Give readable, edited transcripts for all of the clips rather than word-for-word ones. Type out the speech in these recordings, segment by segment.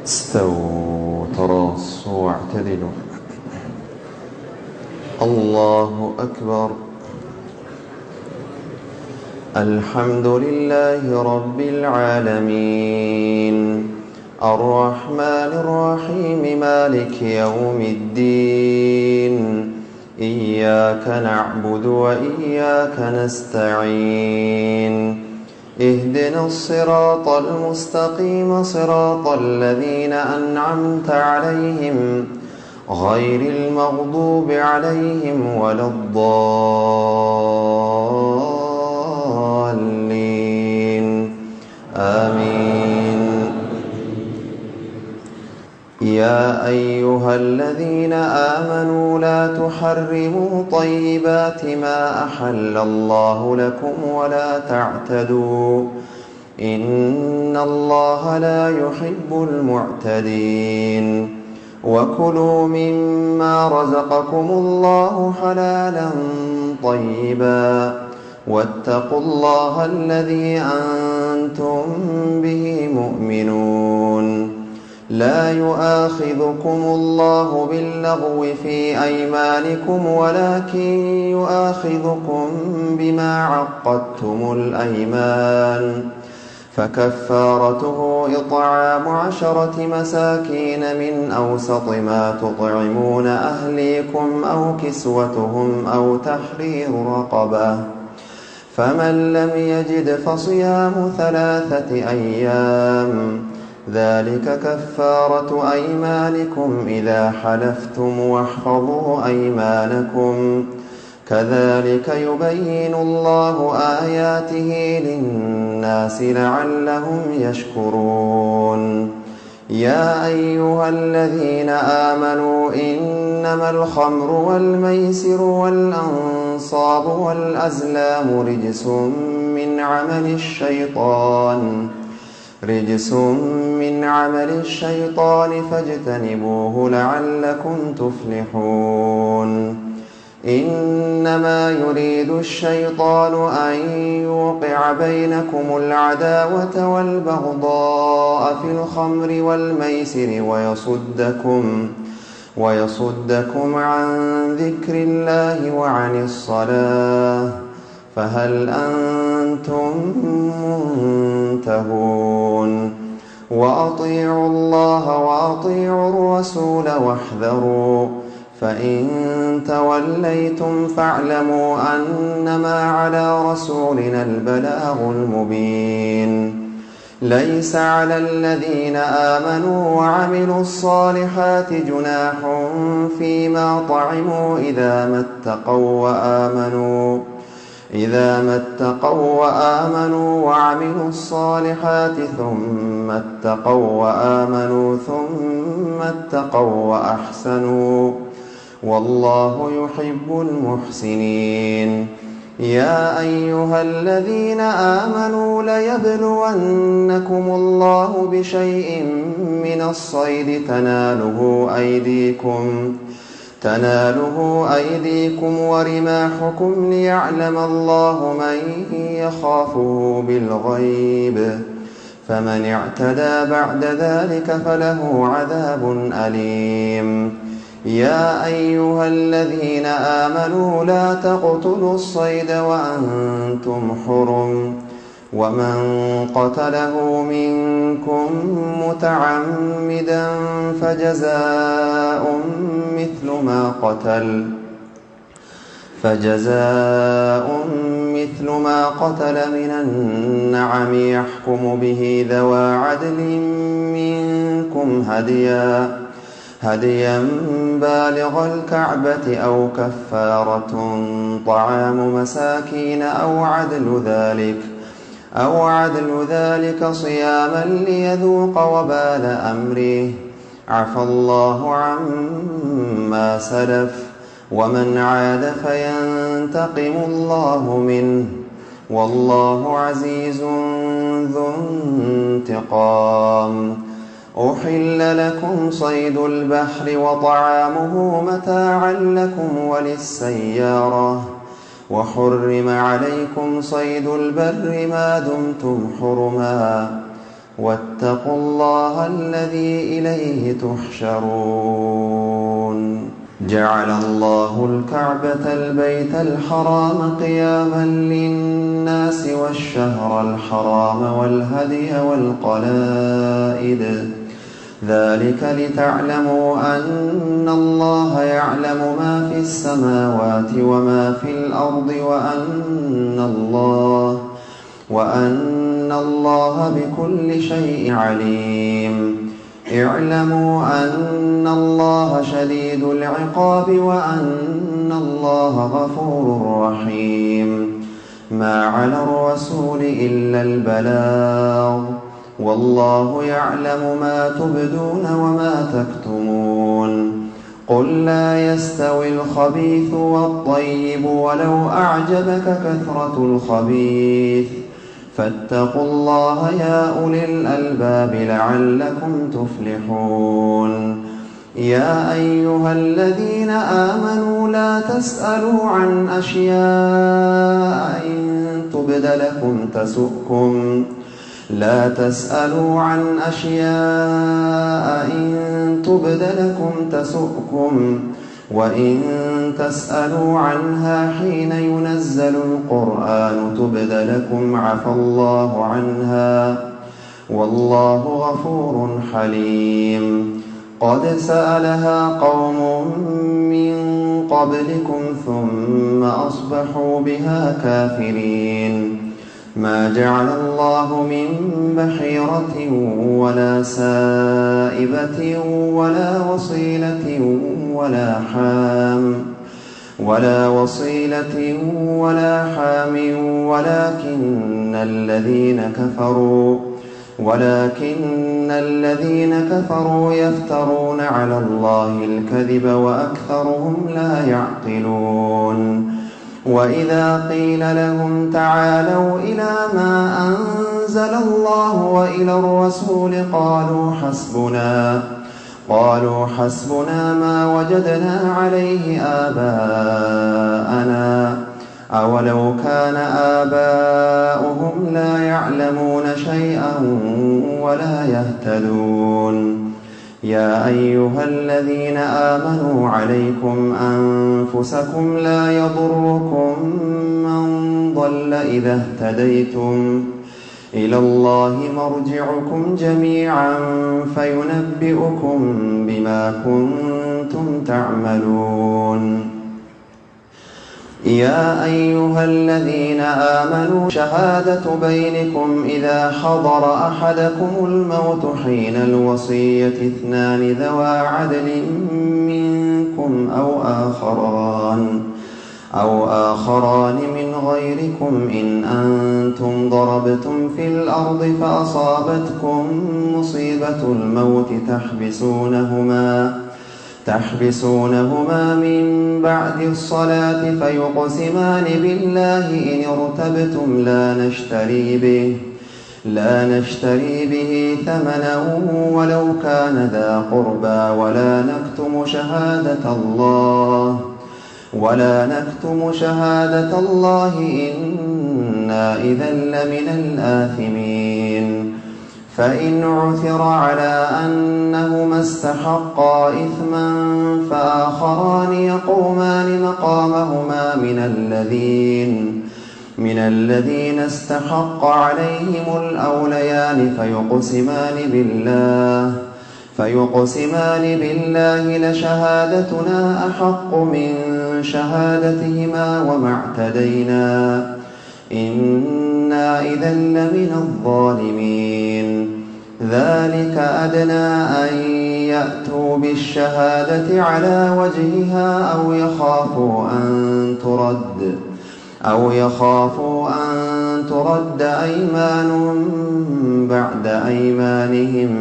استووا تراصوا واعتدلوا. الله أكبر. الحمد لله رب العالمين الرحمن الرحيم مالك يوم الدين إياك نعبد وإياك نستعين اهدنا الصراط المستقيم صراط الذين أنعمت عليهم غير المغضوب عليهم ولا الضالين آمين. يا أيها الذين آمنوا لا تحرموا طيبات ما أحل الله لكم ولا تعتدوا إن الله لا يحب المعتدين. وكلوا مما رزقكم الله حلالا طيبا واتقوا الله الذي أنتم به مؤمنون. لا يؤاخذكم الله باللغو في أيمانكم ولكن يؤاخذكم بما عقدتم الأيمان فكفارته إطعام 10 مساكين من أوسط ما تطعمون أهليكم أو كسوتهم أو تحرير رقبة فمن لم يجد فصيام 3 أيام ذلك كفارة أيمانكم إذا حلفتم واحفظوا أيمانكم كذلك يبين الله آياته للناس لعلهم يشكرون. يا أيها الذين آمنوا إنما الخمر والميسر والأنصاب والأزلام رجس من عمل الشيطان فاجتنبوه لعلكم تفلحون. إنما يريد الشيطان أن يوقع بينكم العداوة والبغضاء في الخمر والميسر ويصدكم عن ذكر الله وعن الصلاة فهل أنتم منتهون. وأطيعوا الله وأطيعوا الرسول واحذروا فإن توليتم فاعلموا أنما على رسولنا البلاغ المبين. ليس على الذين آمنوا وعملوا الصالحات جناح فيما طعموا إذا ما اتقوا وآمنوا وعملوا الصالحات ثم اتقوا وأحسنوا والله يحب المحسنين. يا أيها الذين آمنوا ليبلونكم الله بشيء من الصيد تناله أيديكم ورماحكم ليعلم الله من يخافه بالغيب فمن اعتدى بعد ذلك فله عذاب أليم. يا أيها الذين آمنوا لا تقتلوا الصيد وأنتم حرم ومن قتله منكم متعمدا فجزاء مثل ما قتل من النعم يحكم به ذوى عدل منكم هديا بالغ الكعبة أو كفارة طعام مساكين أو عدل ذلك صياما ليذوق وبال أمره عفى الله عما سلف ومن عاد فينتقم الله منه والله عزيز ذو انتقام. أحل لكم صيد البحر وطعامه متاعا لكم وللسيارة وحرم عليكم صيد البر ما دمتم حرما واتقوا الله الذي إليه تحشرون. جعل الله الكعبة البيت الحرام قياما للناس والشهر الحرام والهدي والقلائد، ذلك لتعلموا أن الله يعلم ما في السماوات وما في الأرض وأن الله بكل شيء عليم. اعلموا أن الله شديد العقاب وأن الله غفور رحيم. ما على الرسول إلا البلاغ، والله يعلم ما تبدون وما تكتمون. قل لا يستوي الخبيث والطيب ولو أعجبك كثرة الخبيث، فاتقوا الله يا أولي الألباب لعلكم تفلحون. يا أيها الذين آمنوا لا تسألوا عن أشياء إن تبد لكم تسؤكم، وإن تسألوا عنها حين ينزل القرآن تبد لكم عفى الله عنها، والله غفور حليم. قد سألها قوم من قبلكم ثم أصبحوا بها كافرين. ما جعل الله من بحيرة ولا سائبة ولا وصيلة ولا حام ولكن الذين كفروا يفترون على الله الكذب وأكثرهم لا يعقلون. وإذا قيل لهم تعالوا إلى ما أنزل الله وإلى الرسول قالوا حسبنا ما وجدنا عليه آباءنا أولو كان آباؤهم لا يعلمون شيئا ولا يهتدون. يا أيها الذين آمنوا عليكم أنفسكم لا يضركم من ضل إذا اهتديتم، إلى الله مرجعكم جميعا فينبئكم بما كنتم تعملون. يا أيها الذين آمنوا شهادة بينكم إذا حضر أحدكم الموت حين الوصية اثنان ذوى عدل منكم أو آخران من غيركم إن أنتم ضربتم في الأرض فأصابتكم مصيبة الموت تحبسونهما من بعد الصلاة فيقسمان بالله إن ارتبتم لا نشتري به ثمنا ولو كان ذا قربى ولا نكتم شهادة الله إنا إذا لمن الآثمين. فإن عثر على أنهما استحقا إثما فآخران يقومان مقامهما من الذين استحق عليهم الأوليان فيقسمان بالله لشهادتنا أحق من شهادتهما وما اعتدينا إنا إذا لمن الظالمين. ذلك أدنى أن يأتوا بالشهادة على وجهها أو يخافوا أن ترد أيمان بعد أيمانهم.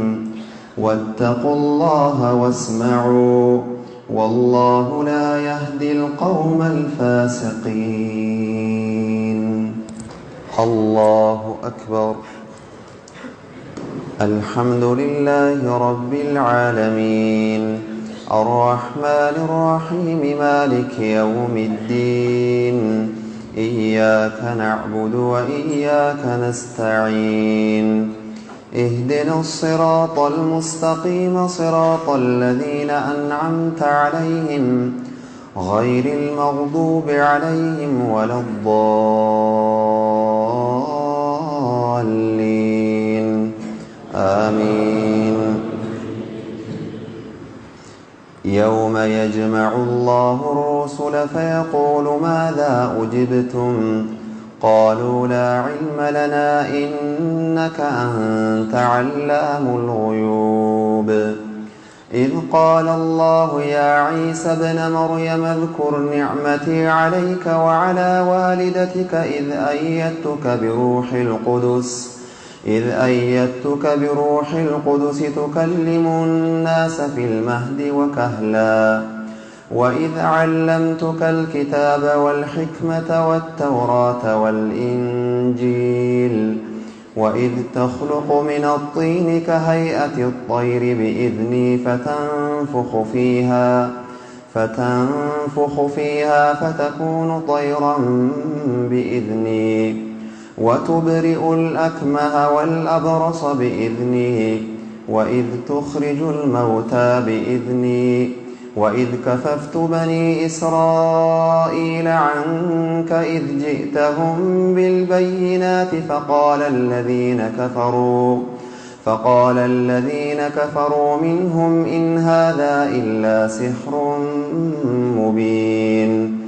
واتقوا الله واسمعوا والله لا يهدي القوم الفاسقين. الله أكبر. الحمد لله رب العالمين الرحمن الرحيم مالك يوم الدين إياك نعبد وإياك نستعين اهدنا الصراط المستقيم صراط الذين أنعمت عليهم غير المغضوب عليهم ولا الضالين آمين. يوم يجمع الله الرسل فيقول ماذا أجبتم قالوا لا علم لنا إنك أنت علام الغيوب. إذ قال الله يا عيسى ابن مريم اذكر نعمتي عليك وعلى والدتك إذ أيدتك بروح القدس تكلم الناس في المهد وكهلا وإذ علمتك الكتاب والحكمة والتوراة والإنجيل وإذ تخلق من الطين كهيئة الطير بإذني فتنفخ فيها فتكون طيرا بإذني وتبرئ الأكمه والأبرص بإذني وإذ تخرج الموتى بإذني وإذ كففت بني إسرائيل عنك إذ جئتهم بالبينات فقال الذين كفروا منهم إن هذا إلا سحر مبين.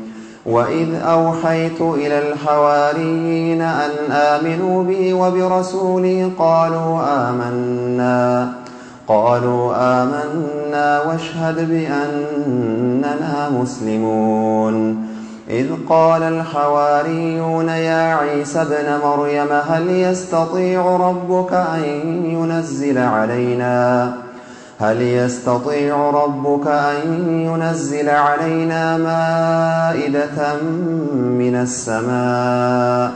وإذ أوحيت إلى الحواريين أن آمنوا بي وبرسولي قالوا آمنا واشهد بأننا مسلمون. إذ قال الحواريون يا عيسى ابن مريم هل يستطيع ربك أن ينزل علينا مائدة من السماء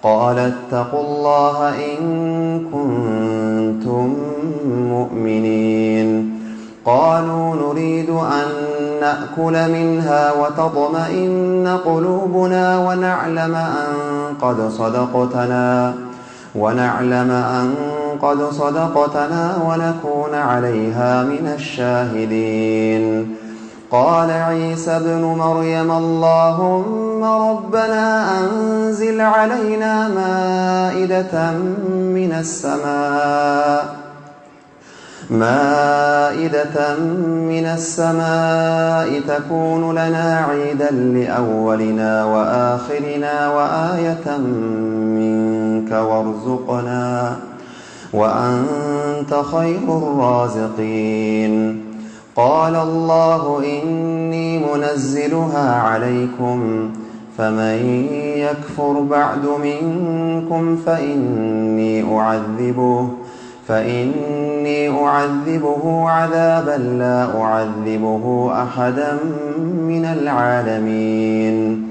قال اتقوا الله إن كنتم مؤمنين. قالوا نريد أن نأكل منها وتطمئن قلوبنا ونعلم أن قد صدقتنا ونكون عليها من الشاهدين. قال عيسى ابن مريم اللهم ربنا أنزل علينا مائدة من السماء تكون لنا عيدا لأولنا وآخرنا وآية منك وارزقنا وأنت خير الرازقين. قال الله إني منزلها عليكم فمن يكفر بعد منكم فإني أعذبه عذابا لا أعذبه أحدا من العالمين.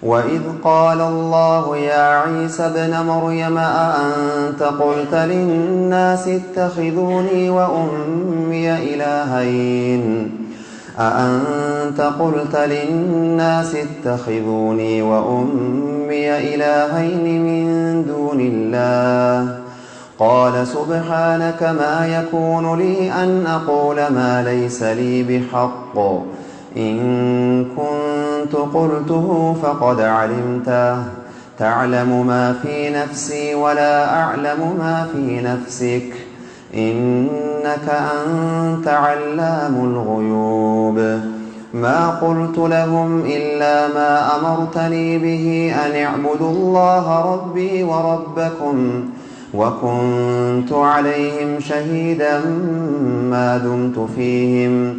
وإذ قال الله يا عيسى ابن مريم أأنت قلت للناس اتخذوني وأمي إلهين من دون الله قال سبحانك ما يكون لي أن أقول ما ليس لي بحق إن كنت قلته فقد علمته تعلم ما في نفسي ولا أعلم ما في نفسك إنك أنت علام الغيوب. ما قلت لهم إلا ما أمرتني به أن اعبدوا الله ربي وربكم وكنت عليهم شهيدا ما دمت فيهم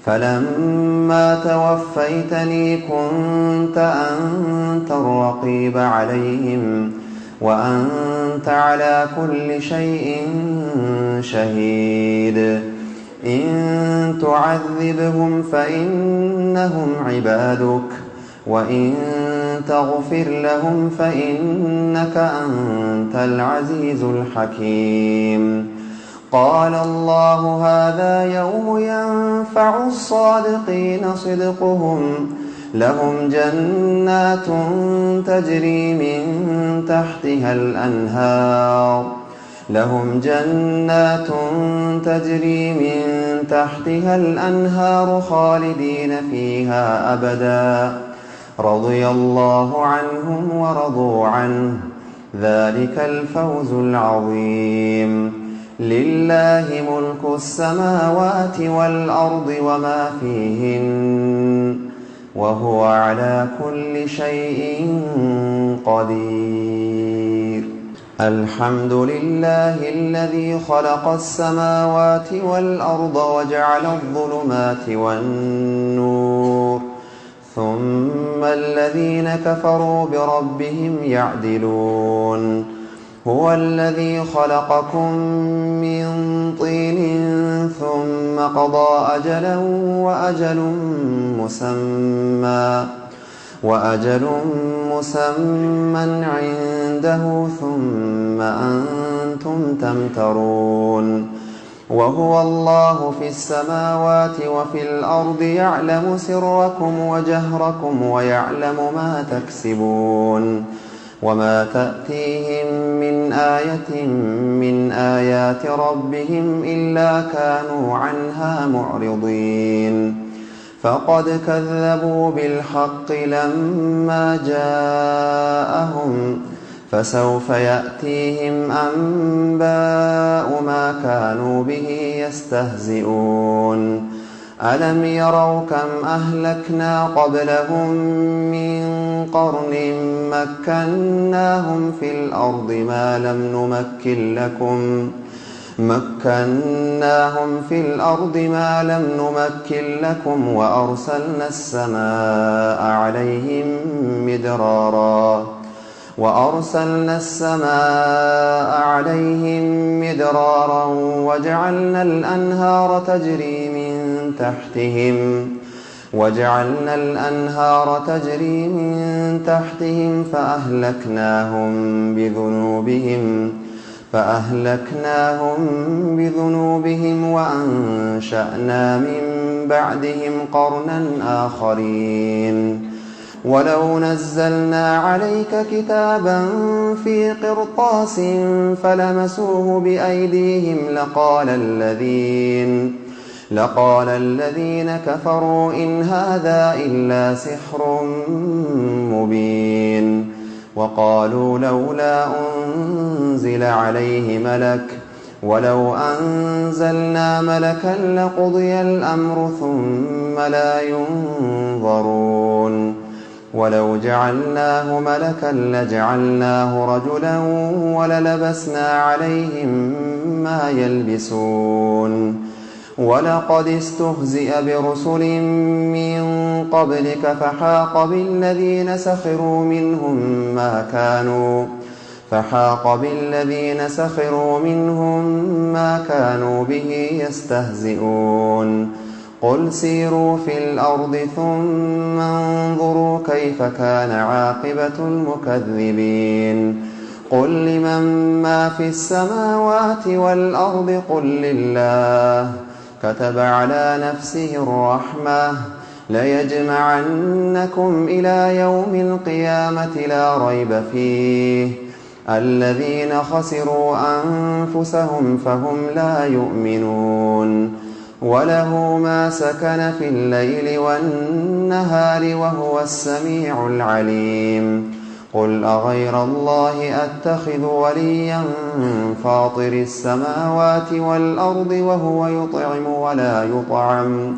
فلما توفيتني كنت أنت الرقيب عليهم وأنت على كل شيء شهيد. إن تعذبهم فإنهم عبادك وإن تغفر لهم فإنك أنت العزيز الحكيم. قال الله هذا يوم ينفع الصادقين صدقهم لهم جنات تجري من تحتها الأنهار لهم جنات تجري من تحتها الأنهار خالدين فيها أبدا رضي الله عنهم ورضوا عنه ذلك الفوز العظيم لله ملك السماوات والأرض وما فيهن وهو على كل شيء قدير الحمد لله الذي خلق السماوات والأرض وجعل الظلمات والنور ثم الذين كفروا بربهم يعدلون هو الذي خلقكم من طين ثم قضى أجلا وأجل مسمى عنده ثم أنتم تمترون وهو الله في السماوات وفي الأرض يعلم سركم وجهركم ويعلم ما تكسبون وما تأتيهم من آية من آيات ربهم إلا كانوا عنها معرضين فقد كذبوا بالحق لما جاءهم فسوف يأتيهم أنباء ما كانوا به يستهزئون ألم يروا كم أهلكنا قبلهم من قرن مكناهم في الأرض ما لم نمكن لكم وأرسلنا السماء عليهم مدرارا وجعلنا الأنهار تجري من تحتهم فأهلكناهم بذنوبهم وأنشأنا من بعدهم قرنا آخرين ولو نزلنا عليك كتابا في قرطاس فلمسوه بأيديهم لقال الذين كفروا إن هذا إلا سحر مبين وقالوا لولا أنزل عليه ملك ولو أنزلنا ملكا لقضي الأمر ثم لا ينظرون ولو جعلناه ملكا لجعلناه رجلا وللبسنا عليهم ما يلبسون ولقد استهزئ برسل من قبلك فحاق بالذين سخروا منهم ما كانوا به يستهزئون قل سيروا في الأرض ثم انظروا كيف كان عاقبة المكذبين قل لمن ما في السماوات والأرض قل لله كتب على نفسه الرحمة ليجمعنكم إلى يوم القيامة لا ريب فيه الذين خسروا أنفسهم فهم لا يؤمنون وله ما سكن في الليل والنهار وهو السميع العليم قل أغير الله أتخذ وليا فاطر السماوات والأرض وهو يطعم ولا يطعم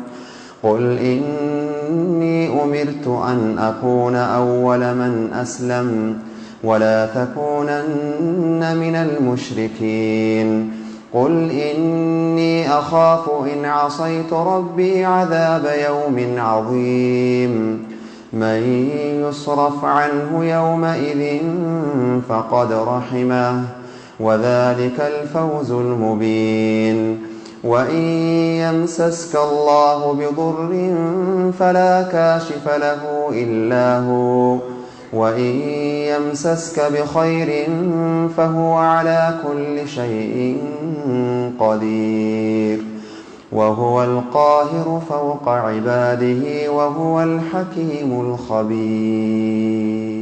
قل إني أمرت أن أكون أول من أسلم ولا تكونن من المشركين قل إني أخاف إن عصيت ربي عذاب يوم عظيم من يصرف عنه يومئذ فقد رحمه وذلك الفوز المبين وإن يمسسك الله بضر فلا كاشف له إلا هو وإن يمسسك بخير فهو على كل شيء قدير وهو القاهر فوق عباده وهو الحكيم الخبير